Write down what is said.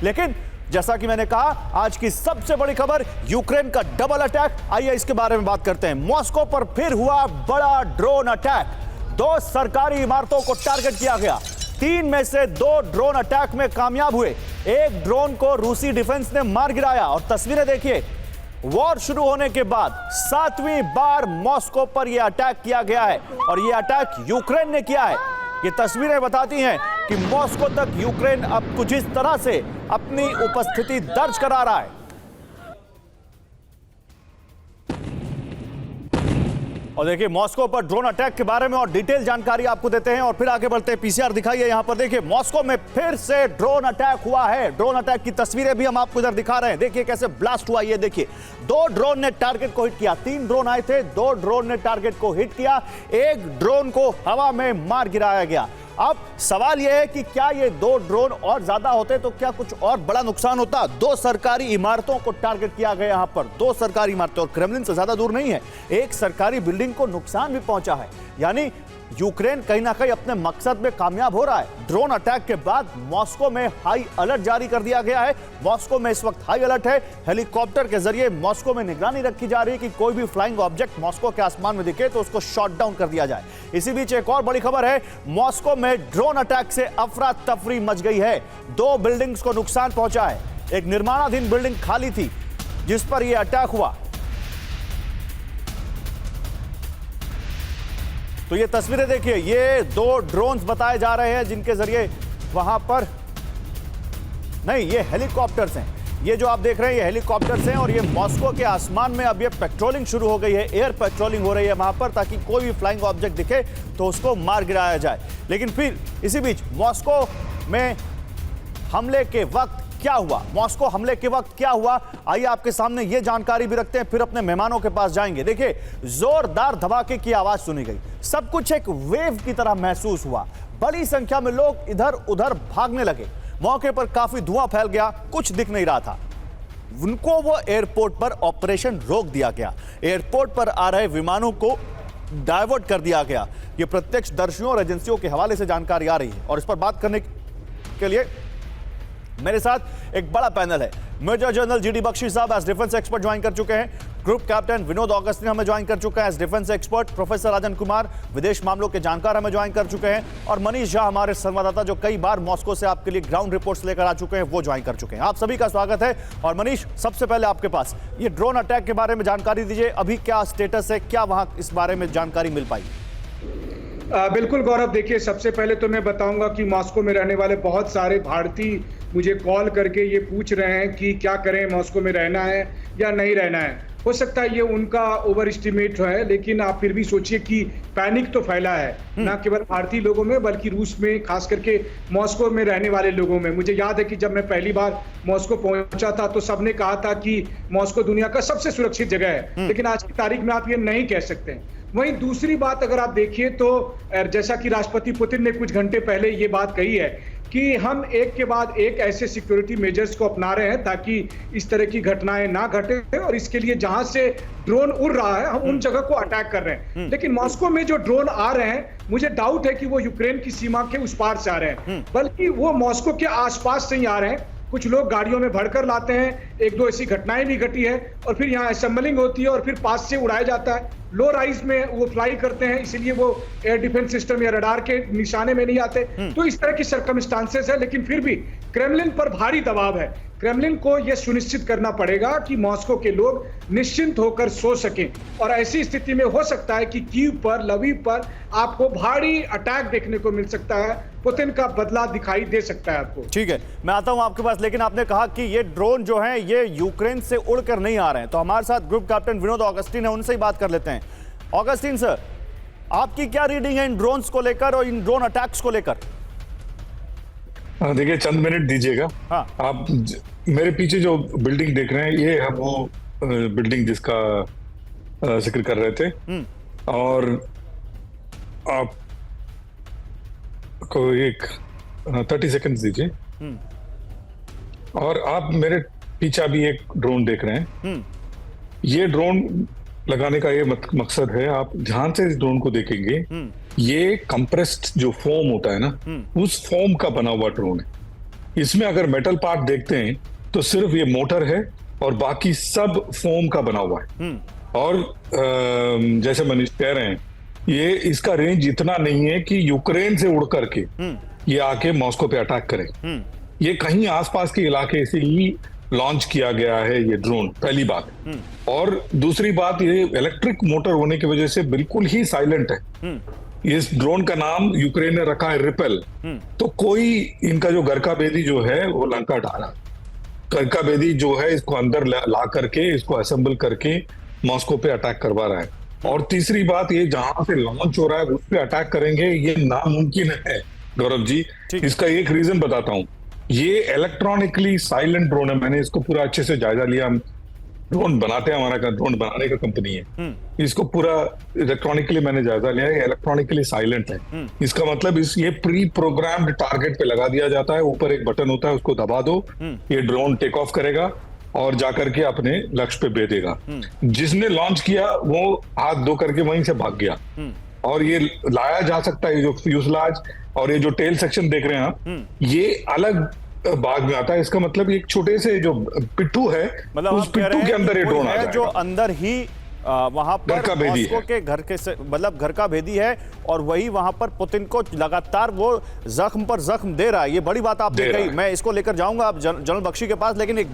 लेकिन जैसा कि मैंने कहा, आज की सबसे बड़ी खबर यूक्रेन का डबल अटैक। आइए इसके बारे में बात करते हैं। मॉस्को पर फिर हुआ बड़ा ड्रोन अटैक। 2 सरकारी इमारतों को टारगेट किया गया। 3 में से 2 ड्रोन अटैक में कामयाब हुए। एक ड्रोन को रूसी डिफेंस ने मार गिराया। और तस्वीरें देखिए, वॉर शुरू होने के बाद 7वीं बार मॉस्को पर यह अटैक किया गया है और यह अटैक यूक्रेन ने किया है। ये तस्वीरें बताती हैं कि मॉस्को तक यूक्रेन अब कुछ इस तरह से अपनी उपस्थिति दर्ज करा रहा है। और देखिए, मॉस्को पर ड्रोन अटैक के बारे में और डिटेल जानकारी आपको देते हैं और फिर आगे बढ़ते हैं। पीसीआर दिखाइए। यहां पर देखिए, मॉस्को में फिर से ड्रोन अटैक हुआ है। ड्रोन अटैक की तस्वीरें भी हम आपको इधर दिखा रहे हैं। देखिए कैसे ब्लास्ट हुआ। ये देखिए, 2 ड्रोन ने टारगेट को हिट किया। 3 ड्रोन आए थे, 2 ड्रोन ने टारगेट को हिट किया। एक ड्रोन को हवा में मार गिराया गया। अब सवाल यह है कि क्या ये 2 ड्रोन और ज्यादा होते तो क्या कुछ और बड़ा नुकसान होता। 2 सरकारी इमारतों को टारगेट किया गया। यहां पर 2 सरकारी इमारतें और क्रेमलिन से ज्यादा दूर नहीं है। एक सरकारी बिल्डिंग को नुकसान भी पहुंचा है। यानी यूक्रेन कहीं ना कहीं अपने मकसद में कामयाब हो रहा है। ड्रोन अटैक के बाद मॉस्को में हाई अलर्ट जारी कर दिया गया है। मॉस्को में इस वक्त हाई अलर्ट है। हेलीकॉप्टर के जरिए मॉस्को में निगरानी रखी जा रही है कि कोई भी फ्लाइंग ऑब्जेक्ट मॉस्को के आसमान में दिखे तो उसको शॉट डाउन कर दिया जाए। इसी बीच एक और बड़ी खबर है, मॉस्को में ड्रोन अटैक से अफरा तफरी मच गई है। 2 बिल्डिंग्स को नुकसान पहुंचा है। एक निर्माणाधीन बिल्डिंग खाली थी जिस पर यह अटैक हुआ। तो ये तस्वीरें देखिए, ये 2 ड्रोन्स बताए जा रहे हैं जिनके जरिए वहां पर नहीं, ये हेलीकॉप्टर्स हैं। ये जो आप देख रहे हैं ये हेलीकॉप्टर्स हैं और ये मॉस्को के आसमान में अब ये पेट्रोलिंग शुरू हो गई है। एयर पेट्रोलिंग हो रही है वहां पर, ताकि कोई भी फ्लाइंग ऑब्जेक्ट दिखे तो उसको मार गिराया जाए। लेकिन फिर इसी बीच मॉस्को में हमले के वक्त क्या हुआ, मॉस्को हमले के वक्त क्या हुआ, आइए आपके सामने ये जानकारी भी रखते हैं, फिर अपने मेहमानों के पास जाएंगे। देखिए, जोरदार धमाके की आवाज सुनी गई। सब कुछ एक वेव की तरह महसूस हुआ। बड़ी संख्या में लोग इधर उधर भागने लगे। मौके पर काफी धुआं फैल गया, कुछ दिख नहीं रहा था। उनको वो एयरपोर्ट पर ऑपरेशन रोक दिया गया। एयरपोर्ट पर आ रहे विमानों को डायवर्ट कर दिया गया। ये प्रत्यक्षदर्शियों और एजेंसियों के हवाले से जानकारी आ रही है। और इस पर बात करने के लिए मेरे साथ एक बड़ा पैनल है। मेजर जनरल जीडी बख्शी साहब एज डिफेंस एक्सपर्ट ज्वाइन कर चुके हैं। ग्रुप कैप्टन विनोद ऑगस्टिन हमें ज्वाइन कर चुका है as defence expert. Professor Rajan Kumar विदेश मामलों के जानकार हमें ज्वाइन कर चुके हैं। और मनीष झा हमारे संवाददाता जो कई बार मॉस्को से आपके लिए ग्राउंड रिपोर्ट्स लेकर आ चुके हैं, वो ज्वाइन कर चुके हैं। आप सभी का स्वागत है। और मनीष, सबसे पहले आपके पास ये ड्रोन अटैक के बारे में जानकारी दीजिए। अभी क्या स्टेटस है, क्या वहां इस बारे में जानकारी मिल पाई? बिल्कुल गौरव, देखिए सबसे पहले तो मैं बताऊंगा कि मॉस्को में रहने वाले बहुत सारे भारतीय मुझे कॉल करके ये पूछ रहे हैं कि क्या करें, मॉस्को में रहना है या नहीं रहना है। हो सकता है ये उनका ओवर एस्टिमेट है, लेकिन आप फिर भी सोचिए कि पैनिक तो फैला है ना केवल भारतीय लोगों में बल्कि रूस में, खास करके मॉस्को में रहने वाले लोगों में। मुझे याद है कि जब मैं पहली बार मॉस्को पहुंचा था तो सबने कहा था कि मॉस्को दुनिया का सबसे सुरक्षित जगह है, लेकिन आज की तारीख में आप ये नहीं कह सकते। वहीं दूसरी बात अगर आप देखिए तो जैसा कि राष्ट्रपति पुतिन ने कुछ घंटे पहले ये बात कही है कि हम एक के बाद एक ऐसे सिक्योरिटी मेजर्स को अपना रहे हैं ताकि इस तरह की घटनाएं ना घटे, और इसके लिए जहां से ड्रोन उड़ रहा है हम उन जगह को अटैक कर रहे हैं। लेकिन मॉस्को में जो ड्रोन आ रहे हैं, मुझे डाउट है कि वो यूक्रेन की सीमा के उस पार से आ रहे हैं, बल्कि वो मॉस्को के आसपास से ही आ रहे हैं। कुछ लोग गाड़ियों में भरकर लाते हैं, 1-2 ऐसी घटनाएं भी घटी है, और फिर यहाँ असेंबलिंग होती है और फिर पास से उड़ाया जाता है। लो राइज में वो फ्लाई करते हैं, इसीलिए वो एयर डिफेंस सिस्टम या रडार के निशाने में नहीं आते। तो इस तरह की सर्कमस्टांसेस है, लेकिन फिर भी क्रेमलिन पर भारी दबाव है। क्रेमलिन को यह सुनिश्चित करना पड़ेगा कि मॉस्को के लोग निश्चिंत होकर सो सकें, और ऐसी स्थिति में हो सकता है कि कीव पर, लवीव पर आपको भारी अटैक देखने को मिल सकता है। पुतिन का बदला दिखाई दे सकता है आपको। ठीक है, मैं आता हूं आपके पास, लेकिन आपने कहा कि ये ड्रोन जो हैं ये यूक्रेन से उड़कर नहीं आ रहे हैं, तो हमारे साथ ग्रुप कैप्टन विनोद ऑगस्टिन है, उनसे ही बात कर लेते हैं। ऑगस्टिन सर, आपकी क्या रीडिंग है इन ड्रोन्स को लेकर और इन ड्रोन अटैक्स को लेकर? देखिए, चंद मिनट दीजिएगा। हाँ। आप मेरे पीछे जो बिल्डिंग देख रहे हैं, ये है वो बिल्डिंग जिसका जिक्र कर रहे थे। और आप को एक 30 सेकंड्स दीजिए। और आप मेरे पीछे भी एक ड्रोन देख रहे हैं। ये ड्रोन लगाने का ये मकसद है, आप ध्यान से इस ड्रोन को देखेंगे, ये कंप्रेस्ड जो फोम होता है ना, उस फोम का बना हुआ ड्रोन है। इसमें अगर मेटल पार्ट देखते हैं तो सिर्फ ये मोटर है और बाकी सब फोम का बना हुआ है। और जैसे मनीष कह रहे हैं, ये इसका रेंज इतना नहीं है कि यूक्रेन से उड़ करके ये आके मॉस्को पे अटैक करे। ये कहीं आसपास के इलाके से ही लॉन्च किया गया है ये ड्रोन, पहली बात। और दूसरी बात, ये इलेक्ट्रिक मोटर होने की वजह से बिल्कुल ही साइलेंट है। इस ड्रोन का नाम यूक्रेन ने रखा है रिपेल। तो कोई इनका जो घर का बेदी जो है वो लंका ढाला, घर का बेदी जो है इसको अंदर ला करके इसको असेंबल करके मॉस्को पे अटैक करवा रहा है। और तीसरी बात, ये जहां से लॉन्च हो रहा है उस पे अटैक करेंगे ये नामुमकिन है गौरव जी। इसका एक रीजन बताता हूं, ये इलेक्ट्रॉनिकली साइलेंट ड्रोन है। मैंने इसको पूरा अच्छे से जायजा लिया। हम ड्रोन बनाते हैं, हमारा ड्रोन बनाने का कंपनी है। इसको पूरा इलेक्ट्रॉनिकली मैंने जायजा लिया है, इलेक्ट्रॉनिकली साइलेंट है। इसका मतलब ये प्री प्रोग्राम्ड टारगेट पे लगा दिया जाता है, ऊपर एक बटन होता है, उसको दबा दो, ये ड्रोन टेक ऑफ करेगा और जाकर के अपने लक्ष्य पे भेजेगा। जिसने लॉन्च किया वो हाथ धो करके वहीं से भाग गया। और ये लाया जा सकता है, जो फ्यूजलाज और ये जो टेल सेक्शन देख रहे हैं आप, ये अलग भाग में आता है। इसका मतलब एक छोटे से जो पिट्ठू है, मतलब उस पिट्ठू के अंदर ये ड्रोन आ जाएगा, जो अंदर ही वहां पर मॉस्को के घर के मतलब घर का भेदी है, और वही वहां पर पुतिन को लगातार वो जख्म पर जख्म दे रहा है। ये बड़ी बात आपने कही, मैं इसको लेकर जाऊंगा आप जनरल बख्शी के पास, लेकिन एक